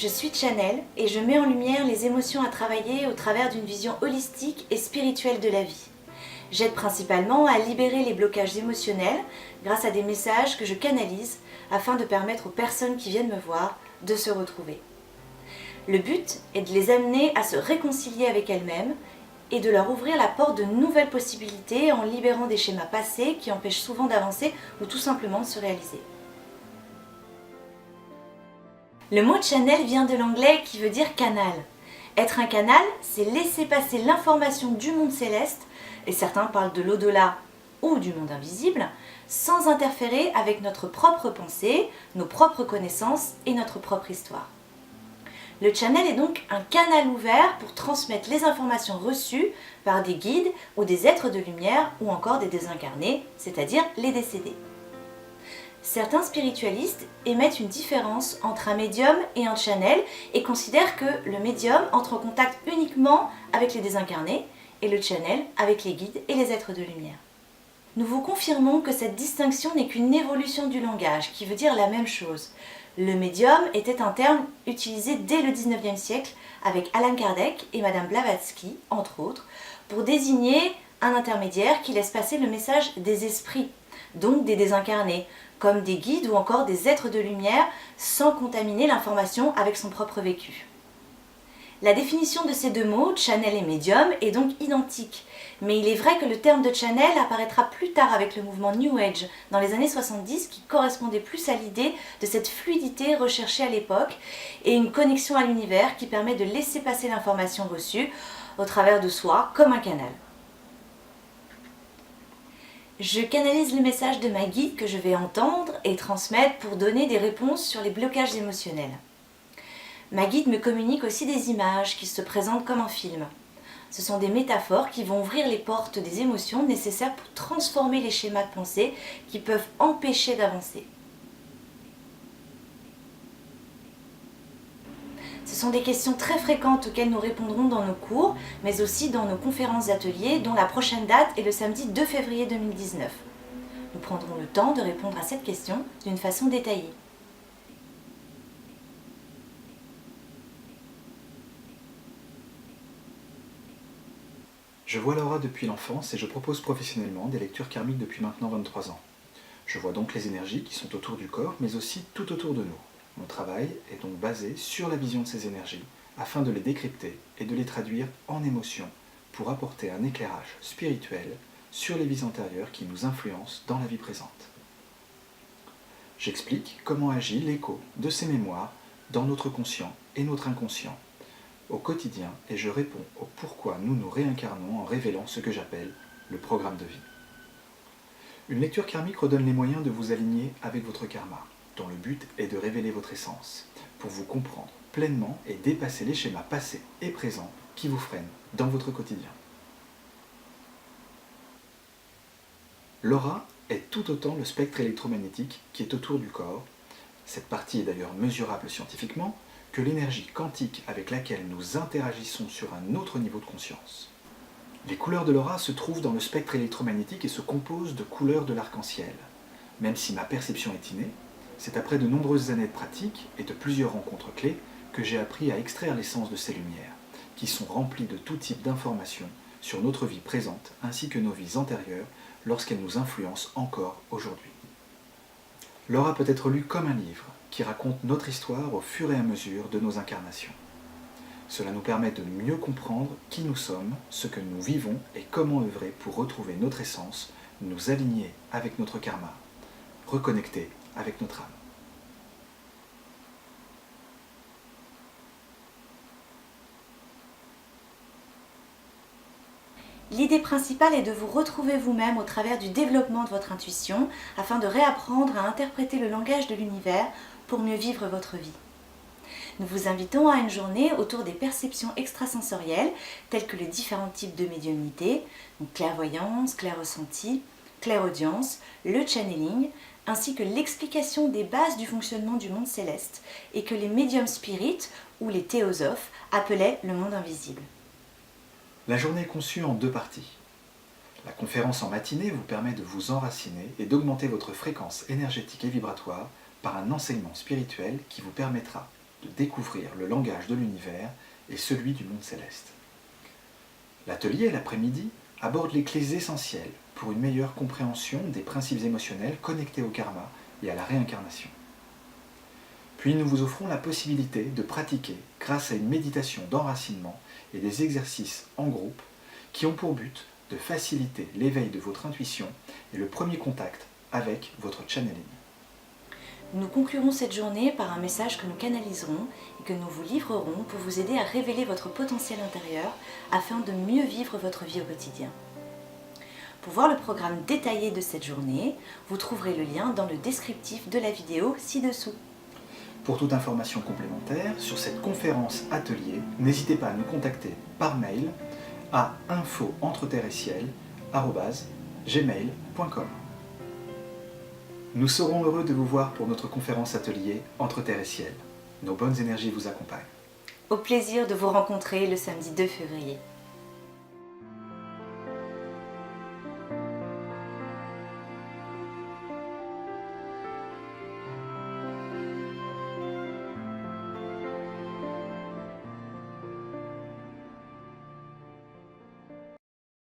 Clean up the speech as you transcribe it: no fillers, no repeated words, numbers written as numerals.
Je suis Chanel et je mets en lumière les émotions à travailler au travers d'une vision holistique et spirituelle de la vie. J'aide principalement à libérer les blocages émotionnels grâce à des messages que je canalise afin de permettre aux personnes qui viennent me voir de se retrouver. Le but est de les amener à se réconcilier avec elles-mêmes et de leur ouvrir la porte de nouvelles possibilités en libérant des schémas passés qui empêchent souvent d'avancer ou tout simplement de se réaliser. Le mot channel vient de l'anglais qui veut dire canal. Être un canal, c'est laisser passer l'information du monde céleste, et certains parlent de l'au-delà ou du monde invisible, sans interférer avec notre propre pensée, nos propres connaissances et notre propre histoire. Le channel est donc un canal ouvert pour transmettre les informations reçues par des guides ou des êtres de lumière ou encore des désincarnés, c'est-à-dire les décédés. Certains spiritualistes émettent une différence entre un médium et un channel et considèrent que le médium entre en contact uniquement avec les désincarnés et le channel avec les guides et les êtres de lumière. Nous vous confirmons que cette distinction n'est qu'une évolution du langage, qui veut dire la même chose. Le médium était un terme utilisé dès le XIXe siècle avec Allan Kardec et Madame Blavatsky, entre autres, pour désigner un intermédiaire qui laisse passer le message des esprits, donc des désincarnés, comme des guides ou encore des êtres de lumière, sans contaminer l'information avec son propre vécu. La définition de ces deux mots, channel et médium, est donc identique, mais il est vrai que le terme de channel apparaîtra plus tard avec le mouvement New Age, dans les années 70, qui correspondait plus à l'idée de cette fluidité recherchée à l'époque et une connexion à l'univers qui permet de laisser passer l'information reçue au travers de soi comme un canal. Je canalise le message de ma guide que je vais entendre et transmettre pour donner des réponses sur les blocages émotionnels. Ma guide me communique aussi des images qui se présentent comme un film. Ce sont des métaphores qui vont ouvrir les portes des émotions nécessaires pour transformer les schémas de pensée qui peuvent empêcher d'avancer. Ce sont des questions très fréquentes auxquelles nous répondrons dans nos cours, mais aussi dans nos conférences ateliers, dont la prochaine date est le samedi 2 février 2019. Nous prendrons le temps de répondre à cette question d'une façon détaillée. Je vois Laura depuis l'enfance et je propose professionnellement des lectures karmiques depuis maintenant 23 ans. Je vois donc les énergies qui sont autour du corps, mais aussi tout autour de nous. Mon travail est donc basé sur la vision de ces énergies, afin de les décrypter et de les traduire en émotions, pour apporter un éclairage spirituel sur les vies antérieures qui nous influencent dans la vie présente. J'explique comment agit l'écho de ces mémoires dans notre conscient et notre inconscient au quotidien, et je réponds au pourquoi nous nous réincarnons en révélant ce que j'appelle le programme de vie. Une lecture karmique redonne les moyens de vous aligner avec votre karma, dont le but est de révéler votre essence, pour vous comprendre pleinement et dépasser les schémas passés et présents qui vous freinent dans votre quotidien. L'aura est tout autant le spectre électromagnétique qui est autour du corps. Cette partie est d'ailleurs mesurable scientifiquement, que l'énergie quantique avec laquelle nous interagissons sur un autre niveau de conscience. Les couleurs de l'aura se trouvent dans le spectre électromagnétique et se composent de couleurs de l'arc-en-ciel. Même si ma perception est innée, c'est après de nombreuses années de pratique et de plusieurs rencontres clés que j'ai appris à extraire l'essence de ces lumières, qui sont remplies de tout type d'informations sur notre vie présente ainsi que nos vies antérieures lorsqu'elles nous influencent encore aujourd'hui. L'aura peut être lue comme un livre qui raconte notre histoire au fur et à mesure de nos incarnations. Cela nous permet de mieux comprendre qui nous sommes, ce que nous vivons et comment œuvrer pour retrouver notre essence, nous aligner avec notre karma, reconnecter avec notre âme. L'idée principale est de vous retrouver vous-même au travers du développement de votre intuition afin de réapprendre à interpréter le langage de l'univers pour mieux vivre votre vie. Nous vous invitons à une journée autour des perceptions extrasensorielles telles que les différents types de médiumnité, donc clairvoyance, clair-ressenti, clairaudience, le channeling, ainsi que l'explication des bases du fonctionnement du monde céleste et que les médiums spirites ou les théosophes appelaient le monde invisible. La journée est conçue en deux parties. La conférence en matinée vous permet de vous enraciner et d'augmenter votre fréquence énergétique et vibratoire par un enseignement spirituel qui vous permettra de découvrir le langage de l'univers et celui du monde céleste. L'atelier l'après-midi aborde les clés essentielles pour une meilleure compréhension des principes émotionnels connectés au karma et à la réincarnation. Puis nous vous offrons la possibilité de pratiquer grâce à une méditation d'enracinement et des exercices en groupe qui ont pour but de faciliter l'éveil de votre intuition et le premier contact avec votre channeling. Nous conclurons cette journée par un message que nous canaliserons et que nous vous livrerons pour vous aider à révéler votre potentiel intérieur afin de mieux vivre votre vie au quotidien. Pour voir le programme détaillé de cette journée, vous trouverez le lien dans le descriptif de la vidéo ci-dessous. Pour toute information complémentaire sur cette conférence atelier, n'hésitez pas à nous contacter par mail à info-entre-terre-et-ciel@gmail.com. Nous serons heureux de vous voir pour notre conférence atelier Entre Terre et Ciel. Nos bonnes énergies vous accompagnent. Au plaisir de vous rencontrer le samedi 2 février.